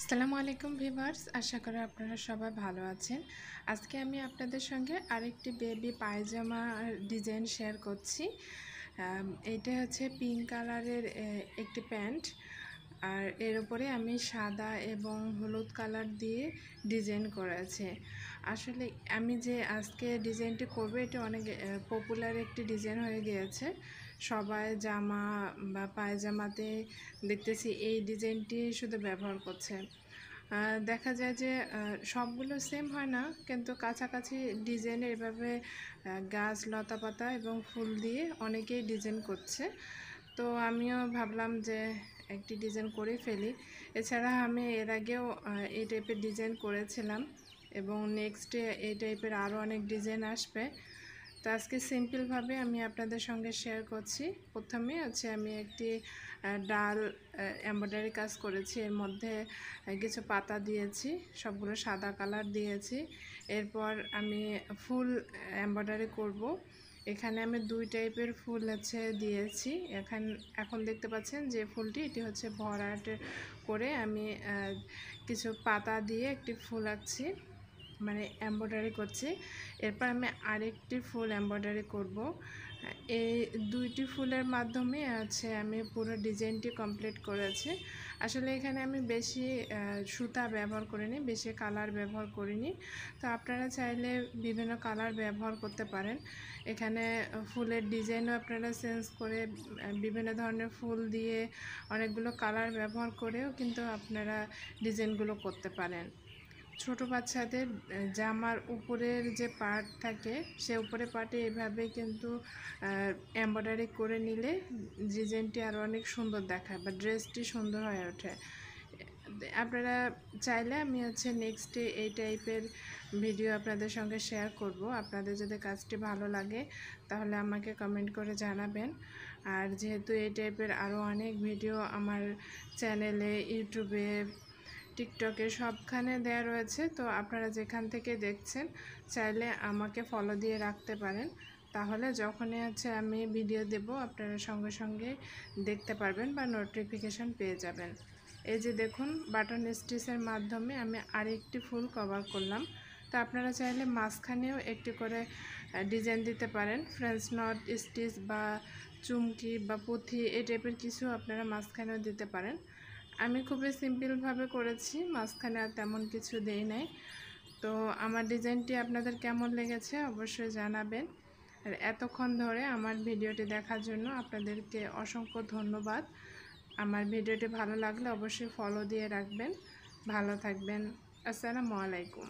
আসসালামু আলাইকুম ভিউয়ার্স, আশা করি আপনারা সবাই ভালো আছেন। আজকে আমি আপনাদের সঙ্গে আরেকটি বেবি পায়জামা ডিজাইন শেয়ার করছি। এইটা হচ্ছে পিঙ্ক কালারের একটি প্যান্ট, আর এর উপরে আমি সাদা এবং হলুদ কালার দিয়ে ডিজাইন করেছি। আসলে আমি যে আজকে ডিজাইনটি করব এটা অনেক পপুলার একটি ডিজাইন হয়ে গিয়েছে। সবাই জামা বা পায়জামাতে দেখতেছি এই ডিজাইনটি শুধু ব্যবহার করছে। দেখা যায় যে সবগুলো সেম হয় না, কিন্তু কাছাকাছি ডিজাইনের এভাবে গাছ লতাপাতা এবং ফুল দিয়ে অনেকেই ডিজাইন করছে। তো আমিও ভাবলাম যে একটি ডিজাইন করে ফেলি। এছাড়া আমি এর আগেও এই টাইপের ডিজাইন করেছিলাম এবং নেক্সটে এই টাইপের আরও অনেক ডিজাইন আসবে। তো আজকে সিম্পলভাবে আমি আপনাদের সঙ্গে শেয়ার করছি। প্রথমে হচ্ছে আমি একটি ডাল এমব্রয়ডারি কাজ করেছি, এর মধ্যে কিছু পাতা দিয়েছি, সবগুলো সাদা কালার দিয়েছি। এরপর আমি ফুল এমব্রয়ডারি করব। এখানে আমি দুই টাইপের ফুল দিয়েছি। এখন দেখতে পাচ্ছেন যে ফুলটি, এটি হচ্ছে ভরাট করে আমি কিছু পাতা দিয়ে একটি ফুল আঁকছি, মানে এমব্রয়ডারি করছি। এরপর আমি আরেকটি ফুল এমব্রয়ডারি করব। এই দুইটি ফুলের মাধ্যমে আমি পুরো ডিজাইনটি কমপ্লিট করেছি। আসলে এখানে আমি বেশি সুতা ব্যবহার করিনি, বেশি কালার ব্যবহার করিনি। তো আপনারা চাইলে বিভিন্ন কালার ব্যবহার করতে পারেন। এখানে ফুলের ডিজাইনও আপনারা চেঞ্জ করে বিভিন্ন ধরনের ফুল দিয়ে অনেকগুলো কালার ব্যবহার করেও কিন্তু আপনারা ডিজাইনগুলো করতে পারেন। ছোট বাচ্চাদের জামার উপরের যে পার্ট থাকে, সে উপরের পার্টে এভাবে কিন্তু এমব্রয়ডারি করে নিলে ডিজাইনটি আরও অনেক সুন্দর দেখায় বা ড্রেসটি সুন্দর হয়ে ওঠে। আপনারা চাইলে আমি নেক্সটে এই টাইপের ভিডিও আপনাদের সঙ্গে শেয়ার করব। আপনাদের যদি কাজটি ভালো লাগে তাহলে আমাকে কমেন্ট করে জানাবেন। আর যেহেতু এই টাইপের আরও অনেক ভিডিও আমার চ্যানেলে, ইউটিউবে, টিকটকে সবখানে দেয়া রয়েছে, তো আপনারা যেখান থেকে দেখছেন চাইলে আমাকে ফলো দিয়ে রাখতে পারেন। তাহলে যখনই আমি ভিডিও দেব আপনারা সঙ্গে সঙ্গে দেখতে পারবেন বা নোটিফিকেশান পেয়ে যাবেন। এই যে দেখুন, বাটন স্টিচের মাধ্যমে আমি আরেকটি ফুল কভার করলাম। তো আপনারা চাইলে মাঝখানেও একটি করে ডিজাইন দিতে পারেন। ফ্রেঞ্চ নট স্টিচ বা চুমকি বা পুঁথি এই টাইপের কিছু আপনারা মাঝখানেও দিতে পারেন। আমি খুবই সিম্পলভাবে করেছি, মাঝখানে আর তেমন কিছু দেই নাই। তো আমার ডিজাইনটি আপনাদের কেমন লেগেছে অবশ্যই জানাবেন। আর এতক্ষণ ধরে আমার ভিডিওটি দেখার জন্য আপনাদেরকে অসংখ্য ধন্যবাদ। আমার ভিডিওটি ভালো লাগলে অবশ্যই ফলো দিয়ে রাখবেন। ভালো থাকবেন। আসসালামু আলাইকুম।